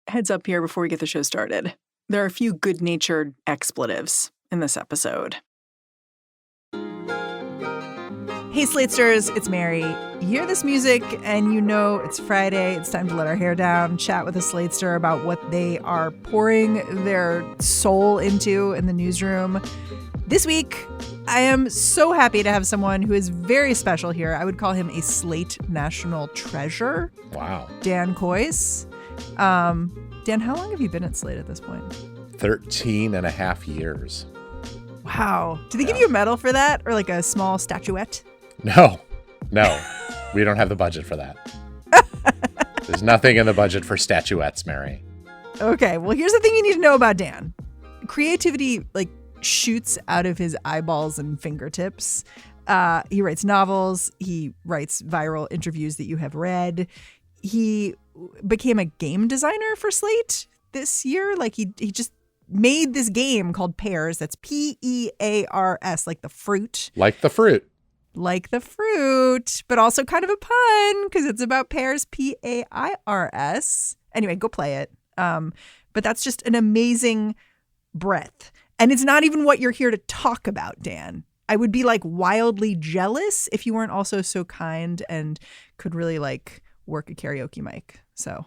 Heads up here before we get the show started. There are a few good-natured expletives in this episode. Hey, Slatesters, it's Mary. You hear this music and you know it's Friday. It's time to let our hair down, chat with a Slatester about what they are pouring their soul into in the newsroom. This week, I am so happy to have someone who is very special here. I would call him a Slate national treasure. Wow. Dan Coyce. Dan, how long have you been at Slate at this point? 13 and a half years. Wow. Do they give you a medal for that or like a small statuette? No. We don't have the budget for that. There's nothing in the budget for statuettes, Mary. Okay. Well, here's the thing you need to know about Dan. Creativity, shoots out of his eyeballs and fingertips. He writes novels. He writes viral interviews that you have read. He became a game designer for Slate this year. He just made this game called Pears. That's Pears, like the fruit. Like the fruit. Like the fruit, but also kind of a pun because it's about pears, Pairs. Anyway, go play it. But that's just an amazing breadth. And it's not even what you're here to talk about, Dan. I would be wildly jealous if you weren't also so kind and could really work a karaoke mic. So,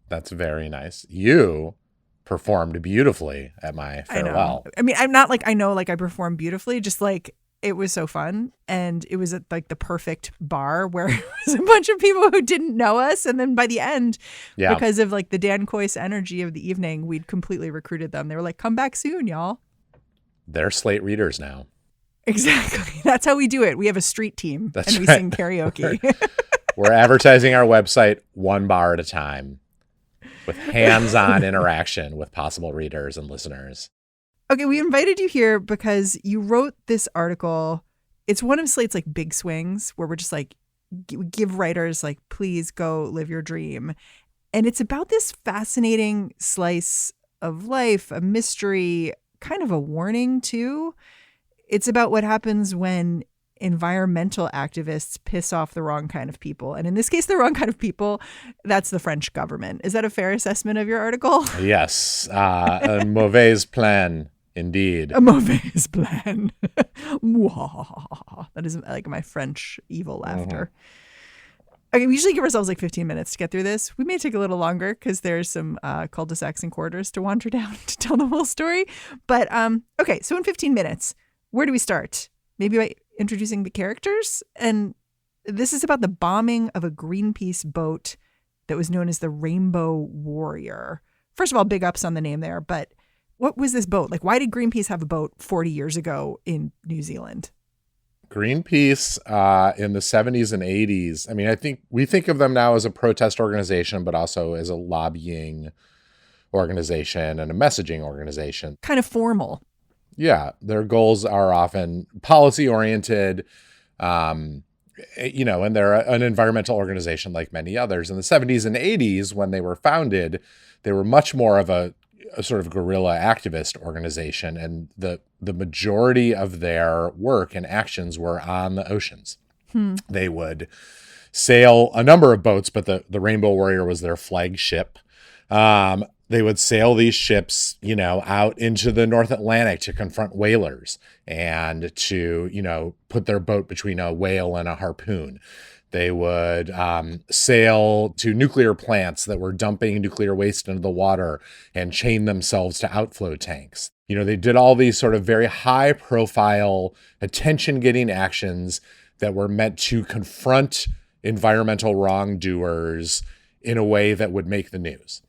That's very nice. You performed beautifully at my farewell. I mean, I'm not I know I performed beautifully, just it was so fun. And it was at the perfect bar where it was a bunch of people who didn't know us. And then by the end, because of the Dan Coyce energy of the evening, we'd completely recruited them. They were like, come back soon, y'all. They're Slate readers now. Exactly. That's how we do it. We have a street team and we sing karaoke. We're advertising our website one bar at a time with hands-on interaction with possible readers and listeners. Okay, we invited you here because you wrote this article. It's one of Slate's big swings where we're just give writers please go live your dream. And it's about this fascinating slice of life, a mystery, kind of a warning too. It's about what happens when environmental activists piss off the wrong kind of people. And in this case, the wrong kind of people, that's the French government. Is that a fair assessment of your article? Yes. A mauvaise plan. Indeed. A mauvaise plan. That is my French evil laughter. Mm-hmm. Okay, we usually give ourselves 15 minutes to get through this. We may take a little longer because there's some cul-de-sacs and corridors to wander down to tell the whole story. But okay, so in 15 minutes, where do we start? Maybe by introducing the characters? And this is about the bombing of a Greenpeace boat that was known as the Rainbow Warrior. First of all, big ups on the name there, but what was this boat? Why did Greenpeace have a boat 40 years ago in New Zealand? Greenpeace in the 70s and 80s. I mean, I think we think of them now as a protest organization, but also as a lobbying organization and a messaging organization. Kind of formal. Yeah. Their goals are often policy oriented, and they're an environmental organization like many others. In the 70s and 80s, when they were founded, they were much more of a sort of guerrilla activist organization, and the majority of their work and actions were on the oceans. They would sail a number of boats, but the Rainbow Warrior was their flagship. They would sail these ships, out into the North Atlantic to confront whalers and to, put their boat between a whale and a harpoon. They would sail to nuclear plants that were dumping nuclear waste into the water and chain themselves to outflow tanks. They did all these sort of very high profile, attention-getting actions that were meant to confront environmental wrongdoers in a way that would make the news.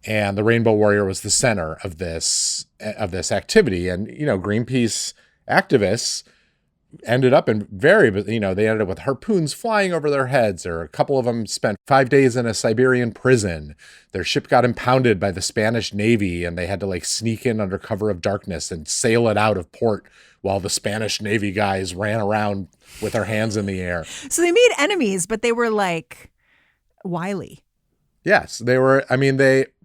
And the Rainbow Warrior was the center of this activity. And, Greenpeace activists ended up in they ended up with harpoons flying over their heads, or a couple of them spent 5 days in a Siberian prison. Their ship got impounded by the Spanish Navy and they had to sneak in under cover of darkness and sail it out of port while the Spanish Navy guys ran around with their hands in the air. So they made enemies, but they were wily. Yes, they were.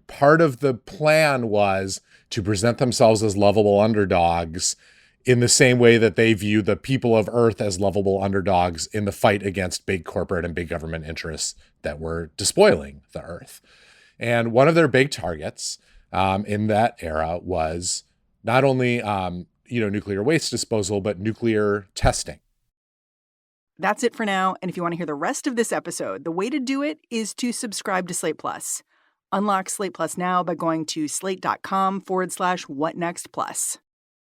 Part of the plan was to present themselves as lovable underdogs in the same way that they view the people of Earth as lovable underdogs in the fight against big corporate and big government interests that were despoiling the Earth. And one of their big targets in that era was not only, nuclear waste disposal, but nuclear testing. That's it for now. And if you want to hear the rest of this episode, the way to do it is to subscribe to Slate Plus. Unlock Slate Plus now by going to slate.com/whatnextplus.